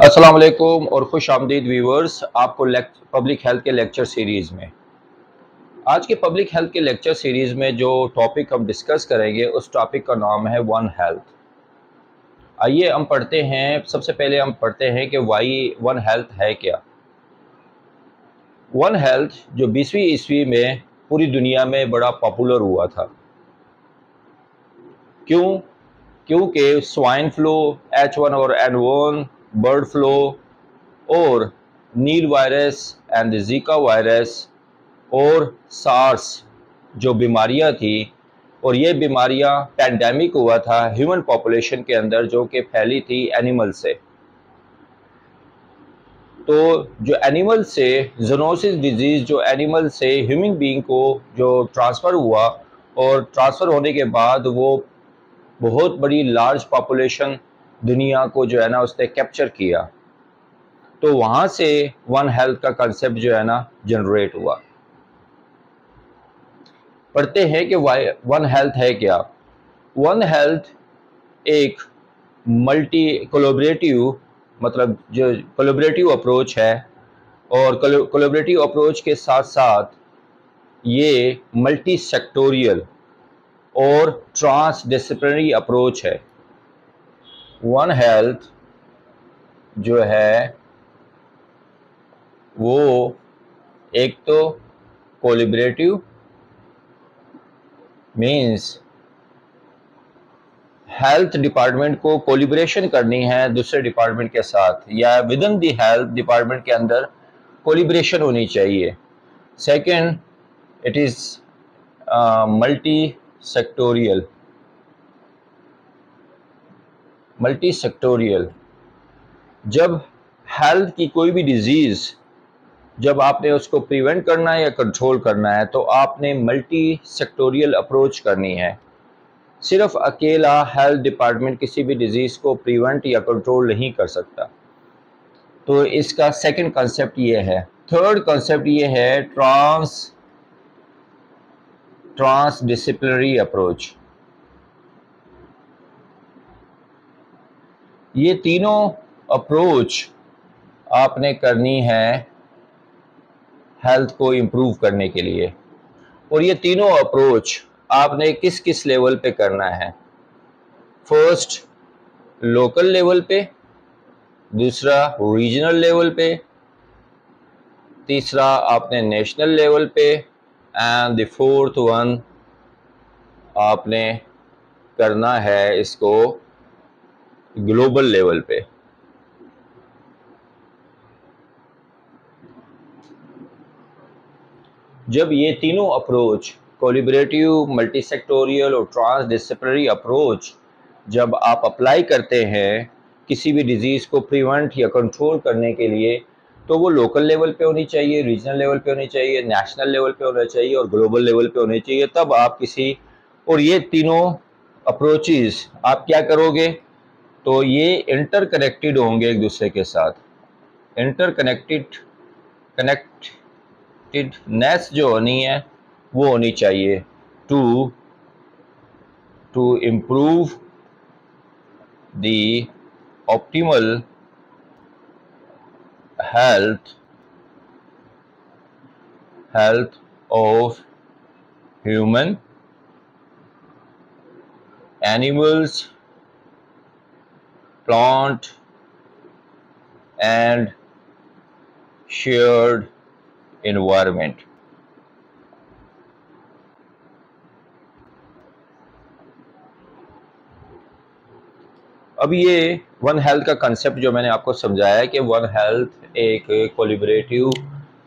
अस्सलाम वालेकुम और खुश आमदीद व्यूवर्स, आपको पब्लिक हेल्थ के लेक्चर सीरीज़ में। आज के पब्लिक हेल्थ के लेक्चर सीरीज़ में जो टॉपिक हम डिस्कस करेंगे उस टॉपिक का नाम है वन हेल्थ। आइए हम पढ़ते हैं। सबसे पहले हम पढ़ते हैं कि वाई वन हेल्थ है क्या। वन हेल्थ जो 20वीं ईस्वी में पूरी दुनिया में बड़ा पॉपुलर हुआ था। क्यों? क्योंकि स्वाइन फ्लू, H1 और N1, बर्ड फ्लू और नील वायरस एंड जीका वायरस और सार्स जो बीमारियां थी, और ये बीमारियां पैंडेमिक हुआ था ह्यूमन पॉपुलेशन के अंदर, जो कि फैली थी एनिमल से। तो जो एनिमल से ज़ूनोसिस डिजीज़ जो एनिमल से ह्यूमन बीइंग को जो ट्रांसफ़र हुआ, और ट्रांसफ़र होने के बाद वो बहुत बड़ी लार्ज पॉपुलेशन दुनिया को जो है ना उसने कैप्चर किया। तो वहाँ से वन हेल्थ का कंसेप्ट जो है ना जनरेट हुआ। पढ़ते हैं कि वन हेल्थ है क्या। वन हेल्थ एक मल्टी कोलैबोरेटिव, मतलब जो कोलैबोरेटिव अप्रोच है, और कोलैबोरेटिव अप्रोच के साथ साथ ये मल्टी सेक्टोरियल और ट्रांस डिसिप्लिनरी अप्रोच है। वन हेल्थ जो है वो एक तो कोलैबोरेटिव मीन्स हेल्थ डिपार्टमेंट को कोलिब्रेशन करनी है दूसरे डिपार्टमेंट के साथ, या with in the health department के अंदर कोलिब्रेशन होनी चाहिए। Second, it is multi sectoral. Multi sectoral जब हेल्थ की कोई भी डिजीज़ जब आपने उसको प्रिवेंट करना है या कंट्रोल करना है, तो आपने मल्टी सेक्टोरियल अप्रोच करनी है। सिर्फ अकेला हेल्थ डिपार्टमेंट किसी भी डिजीज़ को प्रिवेंट या कंट्रोल नहीं कर सकता। तो इसका सेकंड कॉन्सेप्ट ये है। थर्ड कॉन्सेप्ट ये है ट्रांस डिसिप्लिनरी अप्रोच। ये तीनों अप्रोच आपने करनी है हेल्थ को इम्प्रूव करने के लिए, और ये तीनों अप्रोच आपने किस किस लेवल पे करना है। फर्स्ट, लोकल लेवल पे, दूसरा रीजनल लेवल पे, तीसरा आपने नेशनल लेवल पे, एंड द फोर्थ वन आपने करना है इसको ग्लोबल लेवल पे। जब ये तीनों अप्रोच कोलिब्रेटिव, मल्टी सेक्टोरियल और ट्रांस डिसिप्लिनरी अप्रोच जब आप अप्लाई करते हैं किसी भी डिजीज़ को प्रिवेंट या कंट्रोल करने के लिए, तो वो लोकल लेवल पे होनी चाहिए, रीजनल लेवल पे होनी चाहिए, नेशनल लेवल पे होना चाहिए और ग्लोबल लेवल पे होनी चाहिए। तब आप किसी, और ये तीनों अप्रोचेस आप क्या करोगे, तो ये इंटर कनेक्टेड होंगे एक दूसरे के साथ। इंटर कनेक्टेडनेस जो होनी है वो होनी चाहिए to improve the optimal health of human, animals, plant and shared environment. अब ये वन हेल्थ का कंसेप्ट जो मैंने आपको समझाया कि वन हेल्थ एक कोलिब्रेटिव,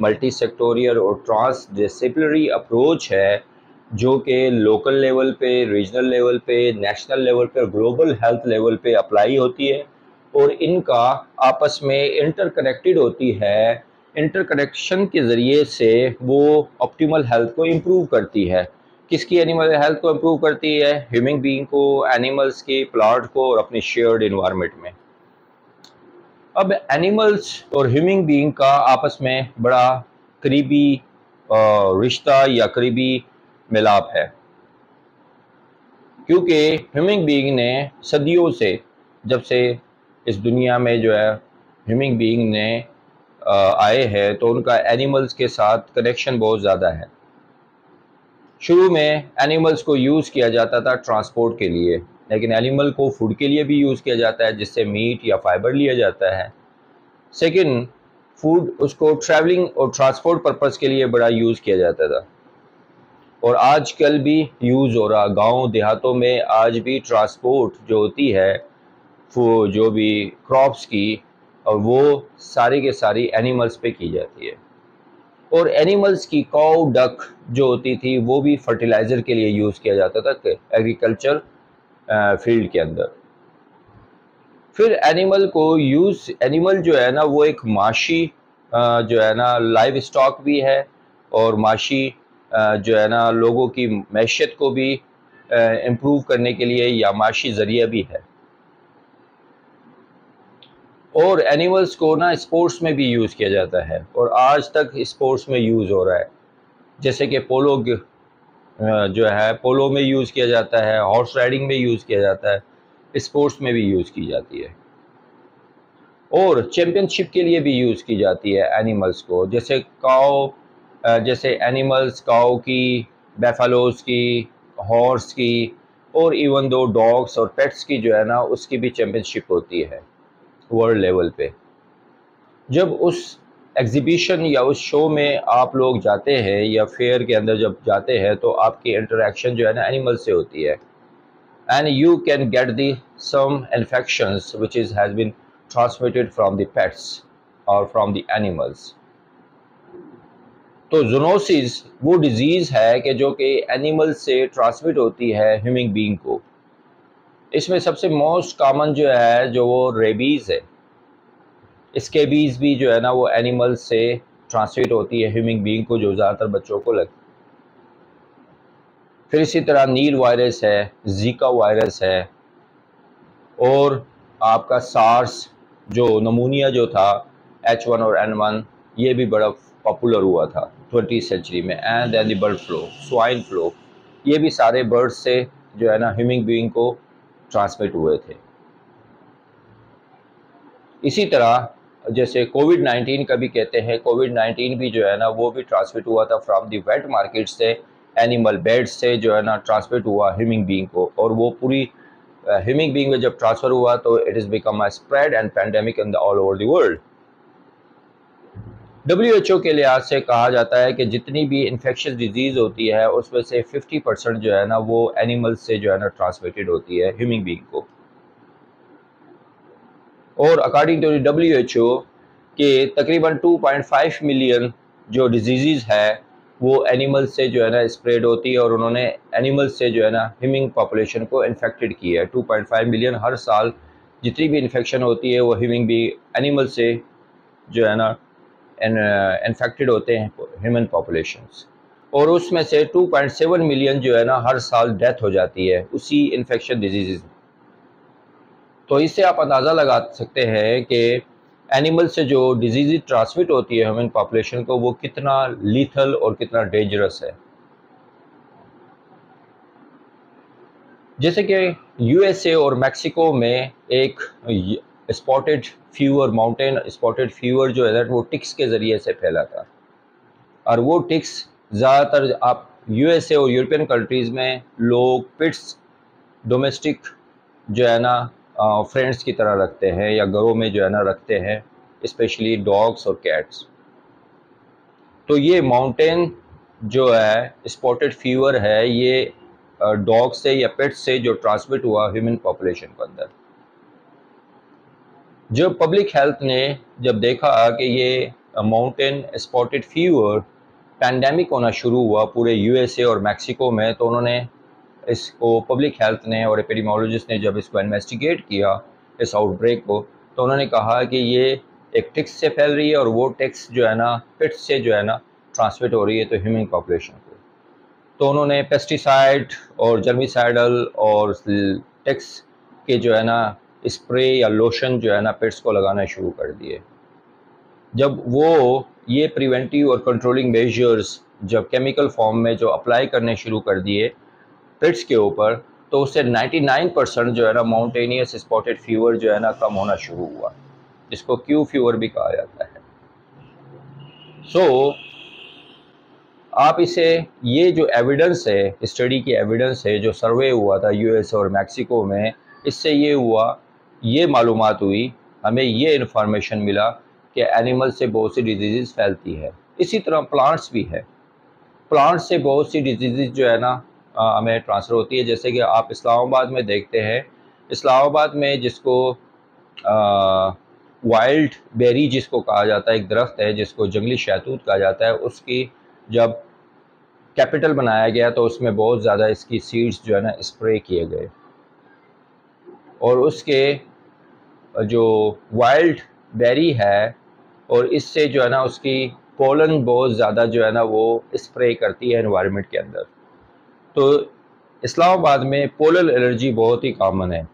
मल्टी सेक्टोरियल और ट्रांस डिसिप्लिनरी अप्रोच है, जो कि लोकल लेवल पे, रीजनल लेवल पे, नेशनल लेवल पे और ग्लोबल हेल्थ लेवल पे अप्लाई होती है, और इनका आपस में इंटरकनेक्टेड होती है। इंटरकनेक्शन के ज़रिए से वो ऑप्टिमल हेल्थ को इम्प्रूव करती है। किसकी एनिमल हेल्थ को इम्प्रूव करती है? ह्यूमन बीइंग को, एनिमल्स की, प्लांट को और अपनी शेयर्ड एनवायरनमेंट में। अब एनिमल्स और ह्यूमन बीइंग का आपस में बड़ा करीबी रिश्ता या करीबी मिलाप है, क्योंकि ह्यूमन बीइंग ने सदियों से, जब से इस दुनिया में जो है ह्यूमन बीइंग ने आए हैं तो उनका एनिमल्स के साथ कनेक्शन बहुत ज़्यादा है। शुरू में एनिमल्स को यूज़ किया जाता था ट्रांसपोर्ट के लिए, लेकिन एनिमल को फूड के लिए भी यूज़ किया जाता है जिससे मीट या फाइबर लिया जाता है। सेकंड, फूड उसको ट्रैवलिंग और ट्रांसपोर्ट पर्पस के लिए बड़ा यूज़ किया जाता था और आजकल भी यूज़ हो रहा। गांव देहातों में आज भी ट्रांसपोर्ट जो होती है वो जो भी क्रॉप्स की, और वो सारी के सारी एनिमल्स पे की जाती है। और एनिमल्स की काऊ डक जो होती थी वो भी फर्टिलाइज़र के लिए यूज़ किया जाता था एग्रीकल्चर फील्ड के अंदर। फिर एनिमल जो है ना वो एक माशी जो है ना लाइव स्टॉक भी है, और माशी जो है ना लोगों की मैशियत को भी इम्प्रूव करने के लिए या माशी ज़रिया भी है। और एनिमल्स को ना स्पोर्ट्स में भी यूज़ किया जाता है और आज तक स्पोर्ट्स में यूज़ हो रहा है, जैसे कि जो है पोलो में यूज़ किया जाता है, हॉर्स राइडिंग में यूज़ किया जाता है, स्पोर्ट्स में भी यूज़ की जाती है और चैम्पियनशिप के लिए भी यूज़ की जाती है एनिमल्स को। जैसे एनिमल्स काओ की, बेफालोज की, हॉर्स की, और इवन दो डॉग्स और पेट्स की जो है ना उसकी भी चैम्पियनशिप होती है वर्ल्ड लेवल पे। जब उस एग्जीबिशन या उस शो में आप लोग जाते हैं या फेयर के अंदर जब जाते हैं तो आपकी इंटरेक्शन जो है ना एनिमल से होती है, and you can get the some infections which is has been transmitted from the pets और फ्रॉम द एनिमल्स। तो जूनोसिस वो डिजीज़ है कि जो कि एनिमल से ट्रांसमिट होती है ह्यूमन बीइंग को। इसमें सबसे मोस्ट कॉमन जो है जो वो रेबीज़ है। स्केबीज़ भी जो है ना वो एनिमल से ट्रांसमिट होती है ह्यूमन बीइंग को, जो ज़्यादातर बच्चों को लगती है। फिर इसी तरह नील वायरस है, जीका वायरस है, और आपका सार्स जो नमूनिया जो था H1 और N1, ये भी बड़ा पॉपुलर हुआ था 20वीं सेंचुरी में। And then the bird flu, swine flu, ये भी सारे बर्ड्स से जो है ना ह्यूमन बीइंग को ट्रांसमिट हुए थे। इसी तरह जैसे कोविड-19 का भी कहते हैं, कोविड-19 भी जो है ना वो भी ट्रांसमिट हुआ था फ्रॉम दी वेट मार्केट से, एनिमल बेड्स से जो है ना ट्रांसमिट हुआ ह्यूमन बीइंग को, और वो पूरी ह्यूमन बीइंग में जब ट्रांसफ़र हुआ तो it is become a spread and pandemic in the all over the world. WHO के लिहाज से कहा जाता है कि जितनी भी इन्फेक्शियस डिजीज़ होती है उसमें से 50% जो है ना वो एनिमल्स से जो है ना ट्रांसमिटेड होती है ह्यूमन बीइंग को। और अकॉर्डिंग टू WHO के तकरीबन 2.5 मिलियन जो डिजीज़ है वो एनिमल से जो है ना स्प्रेड होती है, और उन्होंने एनिमल से जो है ना ह्यूमन पॉपुलेशन को इन्फेक्टेड किया है। 2.5 मिलियन हर साल जितनी भी इन्फेक्शन होती है वो एनिमल से जो है ना इन्फेक्टेड होते हैं ह्यूमन पॉपुलेशंस, और उसमें से 2.7 मिलियन जो है ना हर साल डेथ हो जाती है उसी इन्फेक्शन डिजीज़। तो इससे आप अंदाज़ा लगा सकते हैं कि एनिमल से जो डिजीज़ ट्रांसमिट होती है ह्यूमन पॉपुलेशन को वो कितना लीथल और कितना डेंजरस है। जैसे कि USA और मैक्सिको में एक spotted fever, mountain spotted fever जो है ना वो टिक्स के ज़रिए से फैला था, और वो टिक्स ज़्यादातर आप USA और यूरोपियन कंट्रीज़ में लोग पिट्स डोमेस्टिक जो है ना फ्रेंड्स की तरह रखते हैं या घरों में जो है ना रखते हैं, स्पेशली डॉग्स और कैट्स। तो ये माउंटेन जो है स्पॉटेड फीवर है, ये डॉग से या पेट से जो ट्रांसमिट हुआ ह्यूमन पॉपुलेशन के अंदर। जब पब्लिक हेल्थ ने जब देखा कि ये माउंटेन स्पॉटेड फीवर पैंडेमिक होना शुरू हुआ पूरे USA और मैक्सिको में, तो उन्होंने इसको पब्लिक हेल्थ ने और एपिडेमियोलॉजिस्ट ने जब इसको इन्वेस्टिगेट किया इस आउटब्रेक को, तो उन्होंने कहा कि ये एक टिक्स से फैल रही है और वो टिक्स जो है ना पिट्स से जो है ना ट्रांसमिट हो रही है तो ह्यूमन पॉपुलेशन को। तो उन्होंने पेस्टिसाइड और जर्मिसाइडल और टिक्स के जो है ना स्प्रे या लोशन जो है ना पेट्स को लगाना शुरू कर दिए। जब वो ये प्रिवेंटिव और कंट्रोलिंग मेजर्स जब केमिकल फॉर्म में जो अप्लाई करने शुरू कर दिए पेट्स के ऊपर, तो उससे 99% जो है ना माउंटेनियस स्पॉटेड फीवर जो है ना कम होना शुरू हुआ। जिसको क्यू फीवर भी कहा जाता है। सो आप इसे, ये जो एविडेंस है, स्टडी की एविडेंस है, जो सर्वे हुआ था यूएस और मैक्सिको में, इससे ये हुआ, ये मालूमात हुई, हमें ये इन्फॉर्मेशन मिला कि एनिमल से बहुत सी डिजीज़ फैलती है। इसी तरह प्लांट्स भी है, प्लांट्स से बहुत सी डिजीज़ जो है ना हमें ट्रांसफ़र होती है। जैसे कि आप इस्लामाबाद में देखते हैं, इस्लामाबाद में जिसको वाइल्ड बेरी जिसको कहा जाता है, एक दरख्त है जिसको जंगली शहतूत कहा जाता है, उसकी जब कैपिटल बनाया गया तो उसमें बहुत ज़्यादा इसकी सीड्स जो है ना स्प्रे किए गए, और उसके जो वाइल्ड बेरी है, और इससे जो है ना उसकी पोलन बहुत ज़्यादा जो है ना वो स्प्रे करती है एनवायरनमेंट के अंदर। तो इस्लामाबाद में पोलन एलर्जी बहुत ही कॉमन है,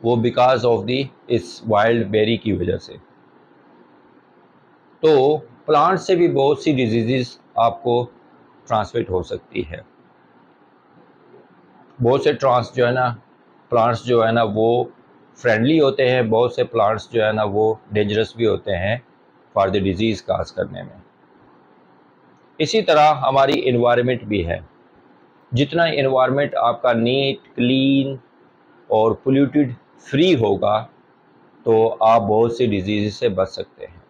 वो बिकॉज ऑफ दी इस वाइल्ड बेरी की वजह से। तो प्लांट से भी बहुत सी डिजीज़ आपको ट्रांसमिट हो सकती है। बहुत से जो है ना प्लांट्स जो है ना वो फ्रेंडली होते हैं, बहुत से प्लांट्स जो है ना वो डेंजरस भी होते हैं फॉर द डिजीज़ काज करने में। इसी तरह हमारी इन्वायरमेंट भी है, जितना इन्वायरमेंट आपका नीट, क्लीन और पोल्यूटेड फ्री होगा तो आप बहुत सी डिजीज़ से बच सकते हैं।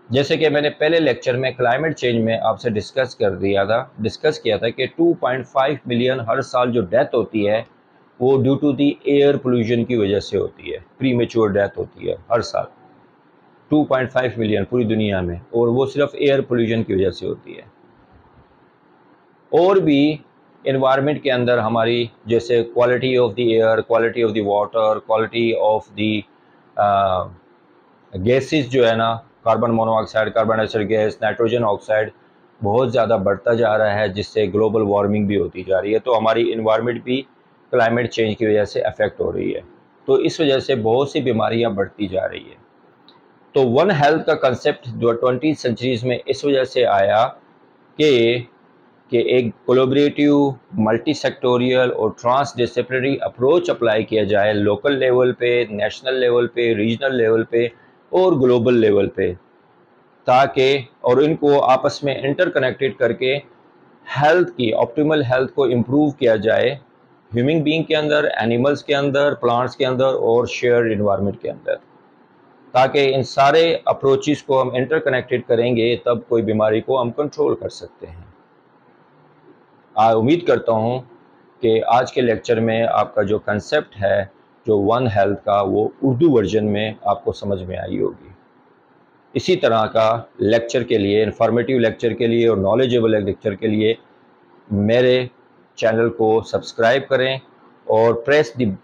जैसे कि मैंने पहले लेक्चर में क्लाइमेट चेंज में आपसे डिस्कस किया था कि 2.5 मिलियन हर साल जो डेथ होती है वो due to the air pollution की वजह से होती है, प्रीमेच्योर डेथ होती है हर साल 2.5 मिलियन पूरी दुनिया में, और वो सिर्फ एयर पोल्यूशन की वजह से होती है। और भी इन्वायरमेंट के अंदर हमारी जैसे quality of the air, quality of the water, quality of the gases जो है ना, carbon monoxide, carbon dioxide gas, nitrogen oxide बहुत ज़्यादा बढ़ता जा रहा है, जिससे ग्लोबल वार्मिंग भी होती जा रही है। तो हमारी इन्वायरमेंट भी क्लाइमेट चेंज की वजह से अफेक्ट हो रही है, तो इस वजह से बहुत सी बीमारियां बढ़ती जा रही है। तो वन हेल्थ का कंसेप्ट जो 20वीं सेंचुरीज में इस वजह से आया कि एक कोलैबोरेटिव, मल्टी सेक्टोरियल और ट्रांस डिसिप्लिनरी अप्रोच अप्लाई किया जाए लोकल लेवल पे, नेशनल लेवल पे, रीजनल लेवल पे और ग्लोबल लेवल पे, ताकि और इनको आपस में इंटरकनेक्टेड करके हेल्थ की, ऑप्टिमल हेल्थ को इम्प्रूव किया जाए ह्यूमन बीइंग के अंदर, एनिमल्स के अंदर, प्लांट्स के अंदर और शेयर्ड इन्वायरमेंट के अंदर। ताकि इन सारे अप्रोचेस को हम इंटरकनेक्टेड करेंगे तब कोई बीमारी को हम कंट्रोल कर सकते हैं। उम्मीद करता हूँ कि आज के लेक्चर में आपका जो कंसेप्ट है जो वन हेल्थ का, वो उर्दू वर्जन में आपको समझ में आई होगी। इसी तरह का लेक्चर के लिए, इंफॉर्मेटिव लेक्चर के लिए और नॉलेजेबल लेक्चर के लिए मेरे चैनल को सब्सक्राइब करें और प्रेस द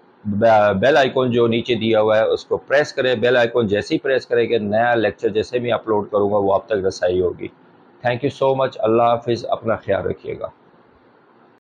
बेल आइकॉन जो नीचे दिया हुआ है उसको प्रेस करें। बेल आइकॉन जैसे ही प्रेस करेंगे नया लेक्चर जैसे भी अपलोड करूँगा वो आप तक रसाई होगी। Thank you so much. अल्लाह हाफिज़। अपना ख्याल रखिएगा।